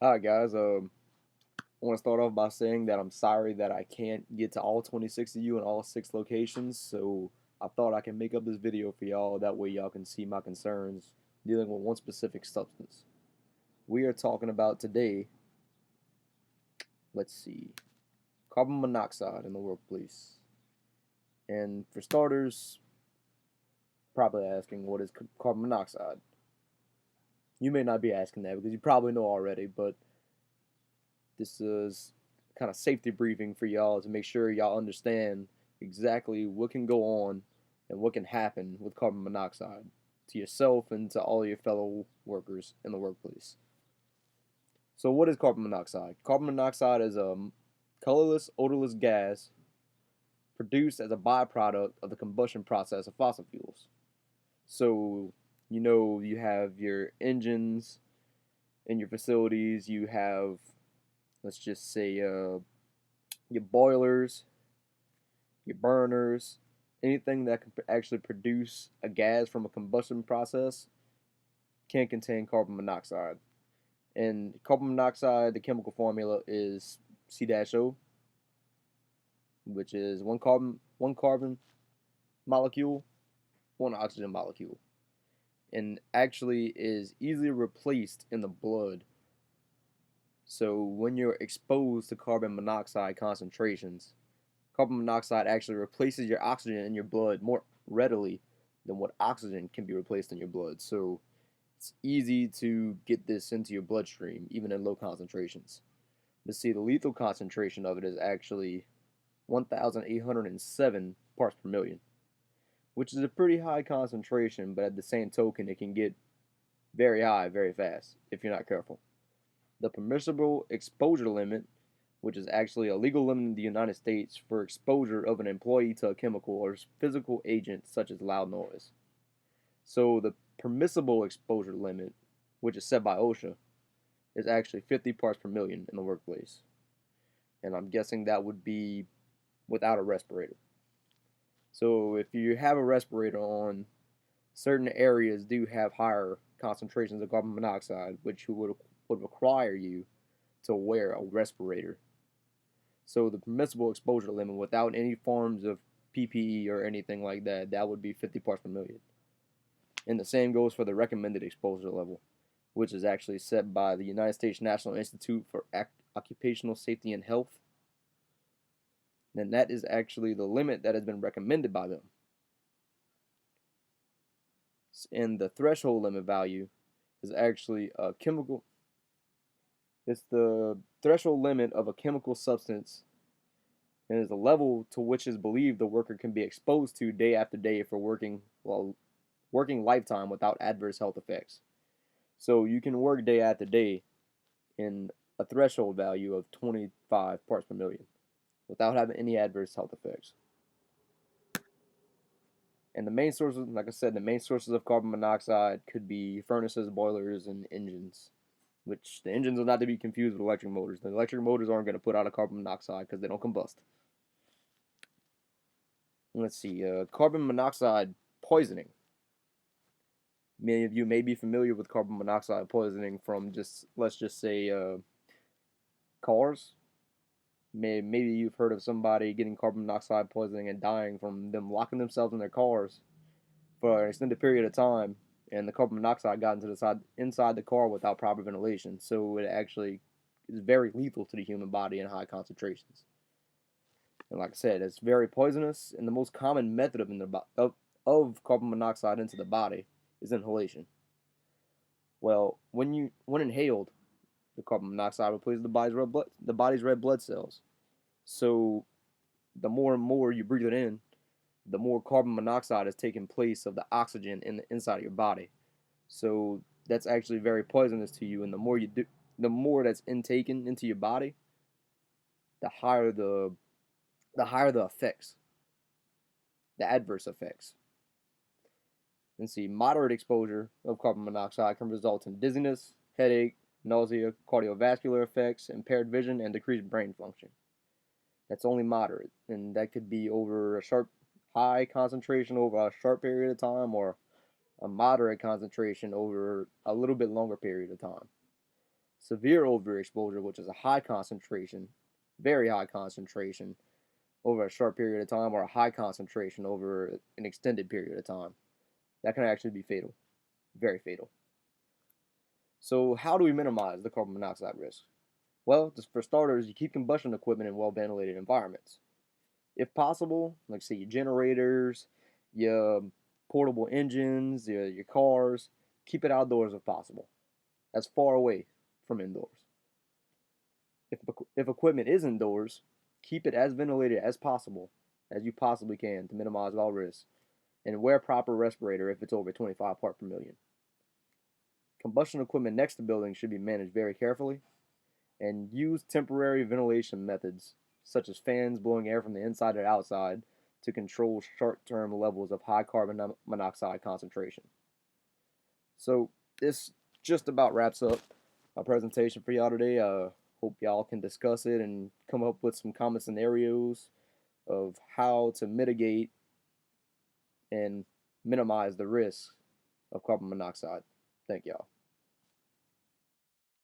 Hi guys. I want to start off by saying that I'm sorry that I can't get to all 26 of you in all 6 locations. So I thought I can make up this video for y'all. That way y'all can see my concerns dealing with one specific substance. We are talking about today. Let's see, carbon monoxide in the workplace. And for starters, probably asking what is carbon monoxide. You may not be asking that because you probably know already, but this is kind of safety briefing for y'all to make sure y'all understand exactly what can go on and what can happen with carbon monoxide to yourself and to all your fellow workers in the workplace. So, what is carbon monoxide? Carbon monoxide is a colorless, odorless gas produced as a byproduct of the combustion process of fossil fuels. So, you have your engines in your facilities, you have, let's just say, your boilers, your burners, anything that can actually produce a gas from a combustion process can contain carbon monoxide. And carbon monoxide, the chemical formula is C-O, which is one carbon molecule, one oxygen molecule, and actually is easily replaced in the blood. So when you're exposed to carbon monoxide concentrations, carbon monoxide actually replaces your oxygen in your blood more readily than what oxygen can be replaced in your blood. So it's easy to get this into your bloodstream, even in low concentrations. But see, the lethal concentration of it is actually 1,807 parts per million, which is a pretty high concentration, but at the same token, it can get very high very fast if you're not careful. The permissible exposure limit, which is actually a legal limit in the United States for exposure of an employee to a chemical or physical agent such as loud noise. So the permissible exposure limit, which is set by OSHA, is actually 50 parts per million in the workplace. And I'm guessing that would be without a respirator. So if you have a respirator on, certain areas do have higher concentrations of carbon monoxide, which would require you to wear a respirator. So the permissible exposure limit without any forms of PPE or anything like that, that would be 50 parts per million. And the same goes for the recommended exposure level, which is actually set by the United States National Institute for Occupational Safety and Health. And that is actually the limit that has been recommended by them. And the threshold limit value is actually a chemical. It's the threshold limit of a chemical substance and is the level to which is believed the worker can be exposed to day after day for working lifetime without adverse health effects. So you can work day after day in a threshold value of 25 parts per million without having any adverse health effects. And the main sources, like I said, the main sources of carbon monoxide could be furnaces, boilers, and engines. Which the engines are not to be confused with electric motors. The electric motors aren't going to put out a carbon monoxide because they don't combust. Let's see, carbon monoxide poisoning. Many of you may be familiar with carbon monoxide poisoning from let's just say, cars. Maybe you've heard of somebody getting carbon monoxide poisoning and dying from them locking themselves in their cars for an extended period of time, and the carbon monoxide got inside the car without proper ventilation. So it actually is very lethal to the human body in high concentrations. And like I said, it's very poisonous, and the most common method of carbon monoxide into the body is inhalation. Well, when inhaled, the carbon monoxide replaces the body's red blood cells. So the more and more you breathe it in, the more carbon monoxide is taking place of the oxygen in the inside of your body. So that's actually very poisonous to you, and the more that's intaken into your body, the higher the effects, the adverse effects. And see, moderate exposure of carbon monoxide can result in dizziness, headache, nausea, cardiovascular effects, impaired vision, and decreased brain function. That's only moderate, and that could be over a high concentration over a short period of time, or a moderate concentration over a little bit longer period of time. severe overexposure, which is a high concentration, very high concentration over a short period of time, or a high concentration over an extended period of time. That can actually be fatal, very fatal. So, how do we minimize the carbon monoxide risk? Well, just for starters, you keep combustion equipment in well ventilated environments. If possible, like say your generators, your portable engines, your cars, keep it outdoors if possible, as far away from indoors. If equipment is indoors, keep it as ventilated as possible, as you possibly can to minimize all risks, and wear proper respirator if it's over 25 parts per million. Combustion equipment next to buildings should be managed very carefully, and use temporary ventilation methods such as fans blowing air from the inside to outside to control short-term levels of high carbon monoxide concentration. So this just about wraps up my presentation for y'all today. Hope y'all can discuss it and come up with some common scenarios of how to mitigate and minimize the risk of carbon monoxide. Thank y'all.